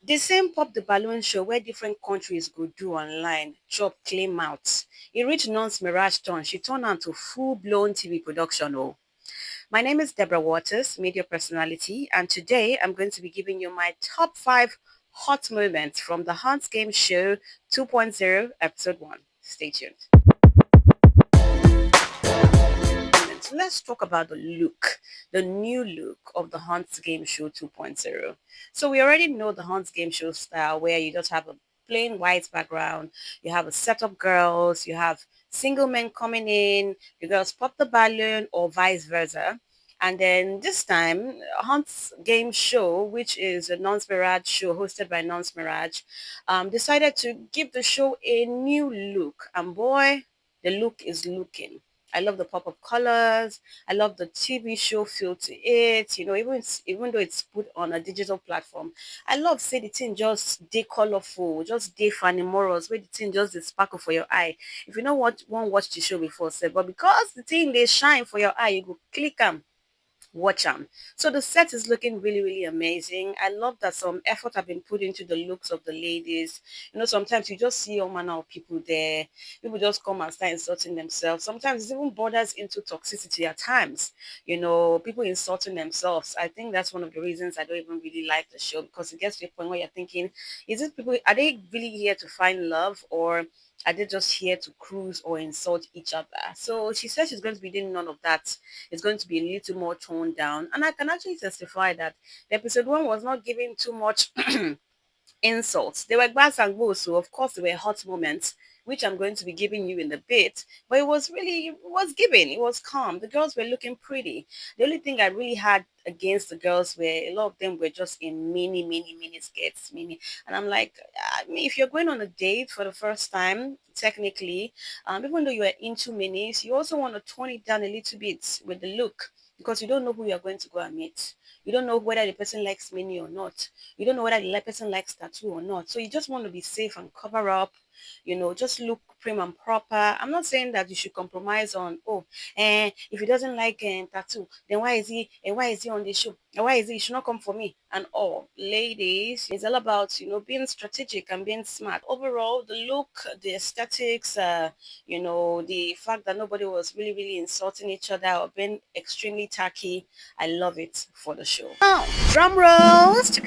The same Pop the Balloon show where different countries go do online, chop claim out. E reach Nonce Miraj turn, she turn am to full-blown TV production oh. My name is Deborah Waters, media personality, and today I'm going to be giving you my top 5 hot moments from the Hunt Game Show 2.0 episode 1. Stay tuned. Let's talk about the look, the new look of the Hunt Game Show 2.0. So we already know the Hunt Game Show style where you just have a plain white background, you have a set of girls, you have single men coming in, the girls pop the balloon or vice versa. And then this time, Hunt's Game Show, which is a Nonce Miraj show hosted by Nonce Miraj, decided to give the show a new look. And boy, the look is looking. I love the pop of colors. I love the TV show feel to it. Even though it's put on a digital platform, I love say the thing just dey colorful, just dey funny morals, where the thing just dey sparkle for your eye. If you know what one watch the show before, say, but because the thing they shine for your eye, you go click them, watch them. So the set is looking really, really amazing. I love that some effort have been put into the looks of the ladies. Sometimes you just see all manner of people there. People just come and start insulting themselves. Sometimes it even borders into toxicity at times. People insulting themselves. I think that's one of the reasons I don't even really like the show, because it gets to a point where you're thinking, is it people, are they really here to find love, or are they just here to cruise or insult each other? So she says she's going to be doing none of that. It's going to be a little more toned down. And I can actually testify that the episode 1 was not giving too much insults. They were bad and good, so of course there were hot moments, which I'm going to be giving you in a bit. But it was giving. It was calm. The girls were looking pretty. The only thing I really had against the girls were a lot of them were just in mini skirts, mini. And I'm like, I mean, if you're going on a date for the first time, technically, even though you are into minis, you also want to tone it down a little bit with the look, because you don't know who you're going to go and meet. You don't know whether the person likes mini or not. You don't know whether the person likes tattoo or not. So you just want to be safe and cover up, just look prim and proper. I'm not saying that you should compromise on, if he doesn't like tattoo, then why is he on the show? And why is he should not come for me? And all ladies, it's all about, being strategic and being smart. Overall, the look, the aesthetics, the fact that nobody was really, really insulting each other or being extremely tacky. I love it for the show. Now, drum rolls.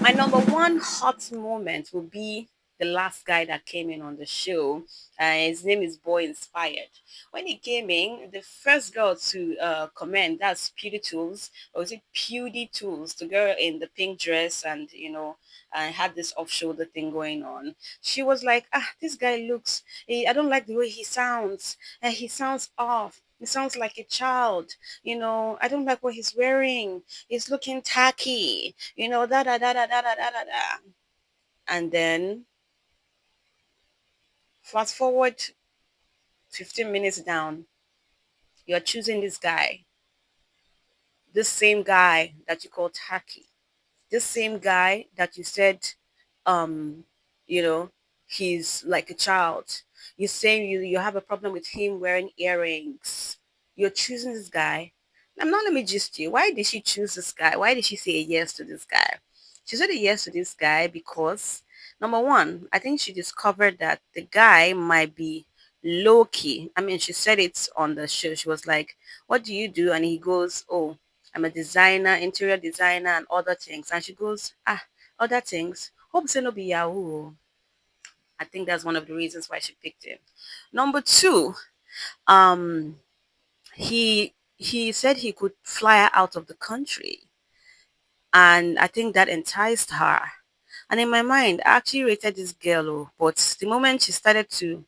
My number one hot moment will be the last guy that came in on the show. His name is Boy Inspired. When he came in, the first girl to comment, that's Beauty Tools, or is it Beauty Tools, the girl in the pink dress and, had this off-shoulder thing going on. She was like, this guy looks, I don't like the way he sounds. He sounds off. He sounds like a child. I don't like what he's wearing. He's looking tacky. Da da da da da da da da da. And then fast forward 15 minutes down, you're choosing this same guy that you call tacky, this same guy that you said, um, you know, he's like a child. You're saying you have a problem with him wearing earrings. You're choosing this guy. Now let me just you. Why did she choose this guy? Why did she say a yes to this guy? She said a yes to this guy because number one, I think she discovered that the guy might be low key. I mean, she said it on the show. She was like, "What do you do?" And he goes, "Oh, I'm a designer, interior designer, and other things." And she goes, other things. Hope say no be Yahoo. I think that's one of the reasons why she picked him. Number two, um, he said he could fly her out of the country, and I think that enticed her. And in my mind, I actually rated this girl, but the moment she started to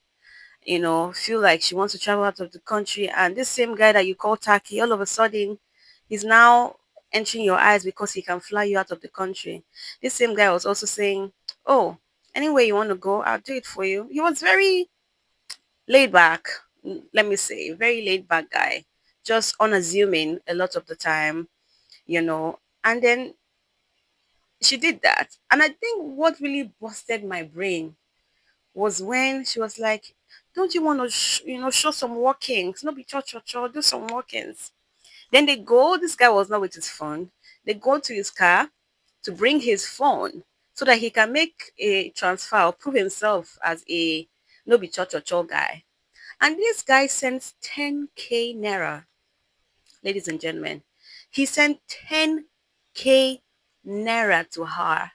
feel like she wants to travel out of the country. And this same guy that you call tacky, all of a sudden, he's now entering your eyes because he can fly you out of the country. This same guy was also saying, "Oh, anywhere you want to go, I'll do it for you." He was very laid back, let me say, very laid back guy, just unassuming a lot of the time, And then she did that. And I think what really busted my brain was when she was like, "Don't you want to, show some workings? Not be cho, do some workings." Then they go, this guy was not with his phone. They go to his car to bring his phone. so that he can make a transfer or prove himself as a no be cho cho cho guy. And this guy sends 10k naira, ladies and gentlemen. He sent 10k naira to her.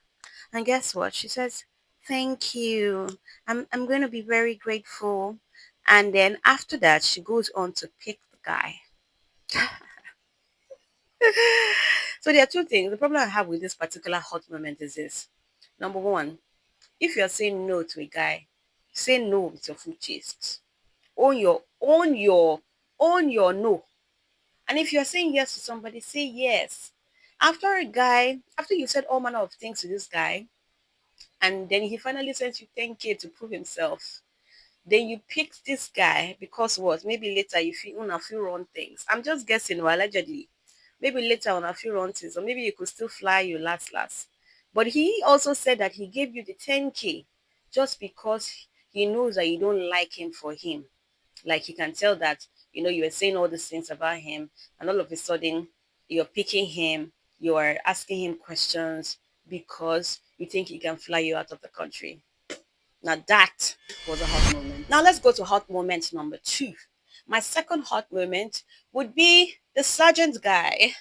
And guess what? She says, thank you. I'm going to be very grateful. And then after that, she goes on to pick the guy. So there are two things. The problem I have with this particular hot moment is this. Number one, if you're saying no to a guy, say no with your full chest. Own your no. And if you're saying yes to somebody, say yes. After you said all manner of things to this guy, and then he finally sends you 10k to prove himself, then you picked this guy because what? Maybe later you feel on a few wrong things. I'm just guessing, well, allegedly. Maybe later on a few wrong things, or maybe you could still fly you last. But he also said that he gave you the 10k just because he knows that you don't like him for him. Like he can tell that, you were saying all these things about him, and all of a sudden you're picking him, you are asking him questions because you think he can fly you out of the country. Now that was a hot moment. Now let's go to hot moment number two. My second hot moment would be the sergeant guy.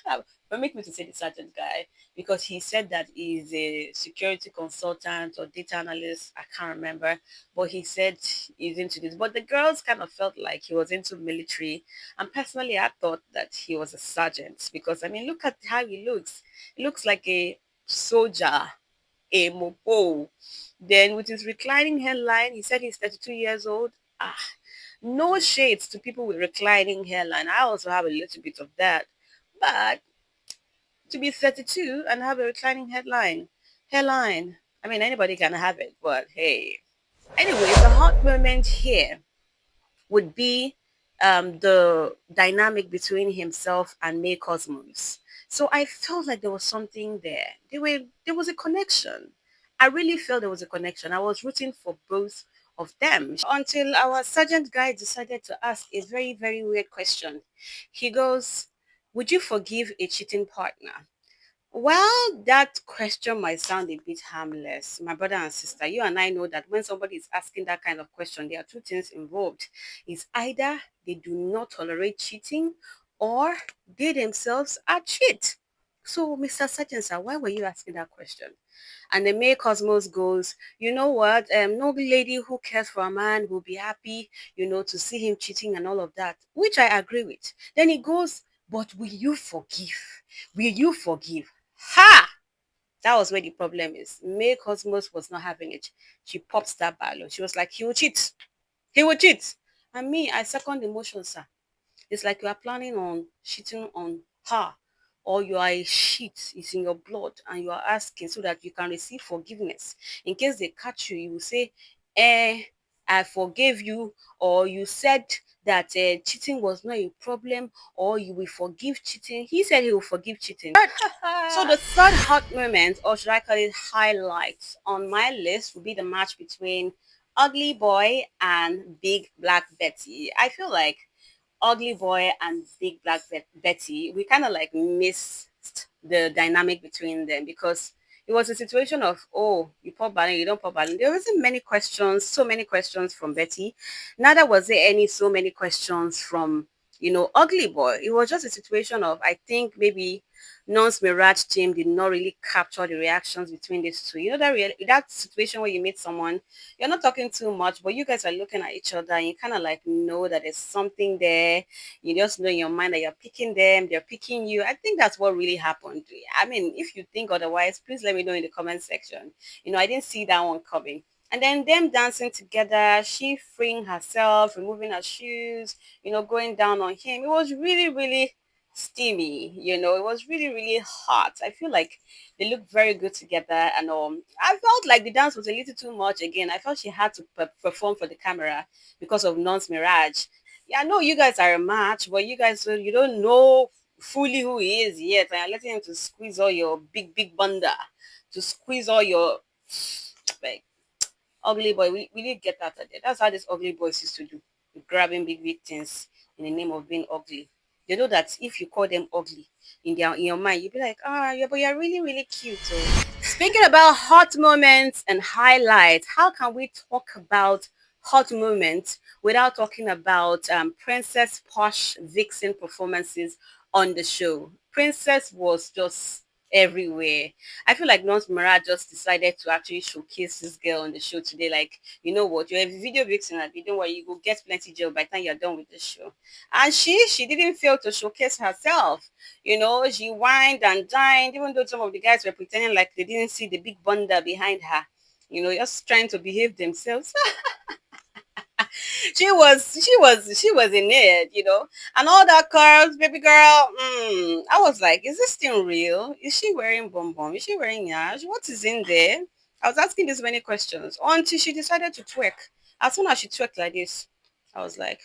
But make me to say the sergeant guy because he said that he's a security consultant or data analyst. I can't remember, but he said he's into this. But the girls kind of felt like he was into military, and personally, I thought that he was a sergeant because I mean, look at how he looks. He looks like a soldier, a mopo. Then with his reclining hairline, he said he's 32 years old. Ah, no shades to people with reclining hairline. I also have a little bit of that. But to be 32 and have a reclining hairline, I mean, anybody can have it, but hey. Anyway, the hot moment here would be the dynamic between himself and May Cosmos. So I felt like there was something there. There was a connection. I really felt there was a connection. I was rooting for both of them until our sergeant guy decided to ask a very, very weird question. He goes, would you forgive a cheating partner? Well, that question might sound a bit harmless, my brother and sister. You and I know that when somebody is asking that kind of question, there are two things involved. It's either they do not tolerate cheating or they themselves are cheat. So, Mr. Sergeant, sir, why were you asking that question? And the May Cosmos goes, you know what? No lady who cares for a man will be happy, to see him cheating and all of that, which I agree with. Then he goes, but will you forgive? Will you forgive? Ha! That was where the problem is. May Cosmos was not having it. She pops that balloon. She was like, he will cheat. He will cheat. And me, I second the motion, sir. It's like you are planning on cheating on her, or you are a shit, it's in your blood, and you are asking so that you can receive forgiveness. In case they catch you, you will say, I forgave you, or you said that cheating was not a problem, or you will forgive cheating. He said he will forgive cheating. So the third hot moment, or should I call it highlights, on my list would be the match between Ugly Boy and Big Black Betty. I feel like Ugly Boy and Big Black Betty, we kind of like missed the dynamic between them because it was a situation of, oh, you pop balloon, you don't pop balloon. There wasn't many questions, so many questions from Betty. Neither was there any so many questions from, Ugly Boy. It was just a situation of, I think maybe Non's Miraj team did not really capture the reactions between these two. You know that situation where you meet someone, you're not talking too much, but you guys are looking at each other and you kind of like know that there's something there. You just know in your mind that you're picking them, they're picking you. I think that's what really happened. I mean, if you think otherwise, please let me know in the comment section. I didn't see that one coming. And then them dancing together, she freeing herself, removing her shoes, going down on him. It was really, really steamy. It was really, really hot. I feel like they look very good together, and I felt like the dance was a little too much. Again, I felt she had to perform for the camera because of Non's Mirage. Yeah, I know you guys are a match, but you guys, you don't know fully who he is yet, and you're letting him to squeeze all your big big bunda, to squeeze all your like ugly boy. We did get that out there. That's how these ugly boys used to do, grabbing big big things in the name of being ugly. They know that if you call them ugly in your mind, you'll be like, yeah, but you're really, really cute. So Speaking about hot moments and highlights, how can we talk about hot moments without talking about Princess Posh Vixen performances on the show? Princess was just everywhere. I feel like once Miraj just decided to actually showcase this girl on the show today, like, you know what, you're a video vixen, and don't worry, you will get plenty jail by the time you're done with the show. And she didn't fail to showcase herself. She whined and dined, even though some of the guys were pretending like they didn't see the big bunda behind her, just trying to behave themselves. She was in it. And all that curls, baby girl. I was like, is this thing real? Is she wearing bonbon? Is she wearing yash? What is in there? I was asking this many questions until she decided to twerk. As soon as she twerked like this, I was like,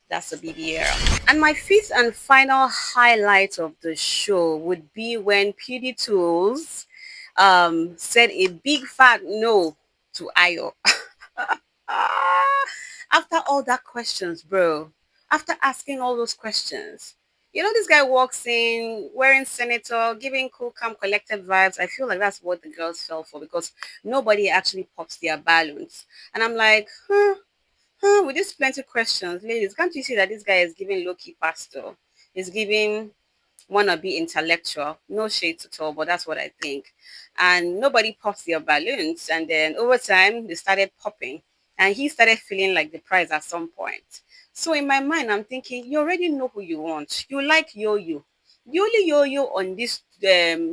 that's a BBL. And my fifth and final highlight of the show would be when Beauty Tools said a big fat no to Ayo. After all that questions, bro, after asking all those questions, this guy walks in wearing senator, giving cool, calm, collected vibes. I feel like that's what the girls fell for because nobody actually pops their balloons. And I'm like, with these plenty questions, ladies, can't you see that this guy is giving low-key pastor? He's giving wanna be intellectual. No shade at all, but that's what I think. And nobody pops their balloons. And then over time, they started popping. And he started feeling like the prize at some point. So in my mind, I'm thinking, you already know who you want. You like yo-yo. The only yo-yo on this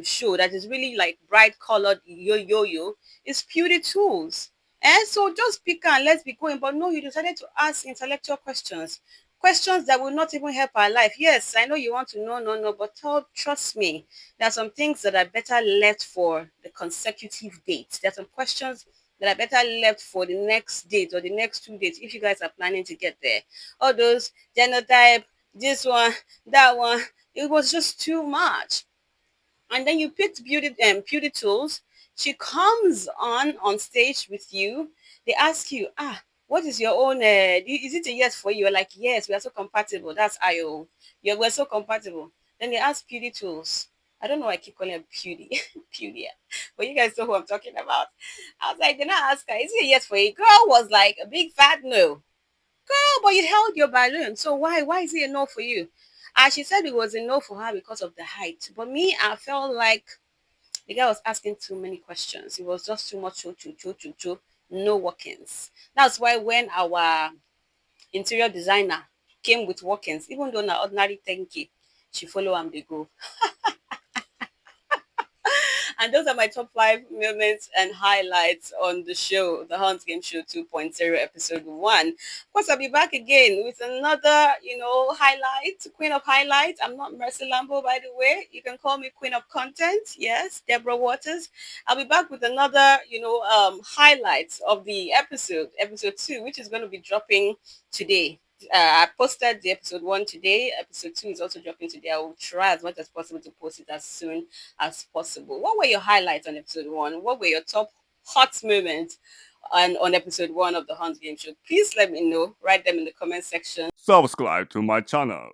show that is really like bright colored yo-yo is Beauty Tools. And so just pick her and let's be going. But no, you decided to ask intellectual questions. Questions that will not even help our life. Yes, I know you want to know, no, but trust me, there are some things that are better left for the consecutive date. There are some questions that are better left for the next date or the next 2 dates if you guys are planning to get there. All those genotype, this one, that one, it was just too much. And then you picked Beauty Tools. She comes on stage with you. They ask you, what is your own? Is it a yes for you? You're like, yes, we are so compatible. That's IO. We're so compatible. Then they ask Beauty Tools. I don't know why I keep calling her Beauty, Beauty, but you guys know who I'm talking about. I was like, then I asked her, is it a yes for you? Girl was like a big fat no. Girl, but you held your balloon. So why? Why is it a no for you? She said it was a no for her because of the height. But me, I felt like the guy was asking too many questions. It was just too much, no workings. That's why when our interior designer came with workings, even though na ordinary 10K, she follow am dey go. And those are my top 5 moments and highlights on the show, the Hunt Game Show 2.0, episode 1. Of course, I'll be back again with another, highlight, queen of highlights. I'm not Mercy Lambo, by the way. You can call me queen of content. Yes, Deborah Waters. I'll be back with another, highlights of the episode 2, which is going to be dropping today. I posted the episode 1 today. Episode 2 is also dropping today. I will try as much as possible to post it as soon as possible. What were your highlights on episode 1? What were your top hot moments on episode 1 of the Hunt Game Show? Please let me know. Write them in the comment section. Subscribe to my channel.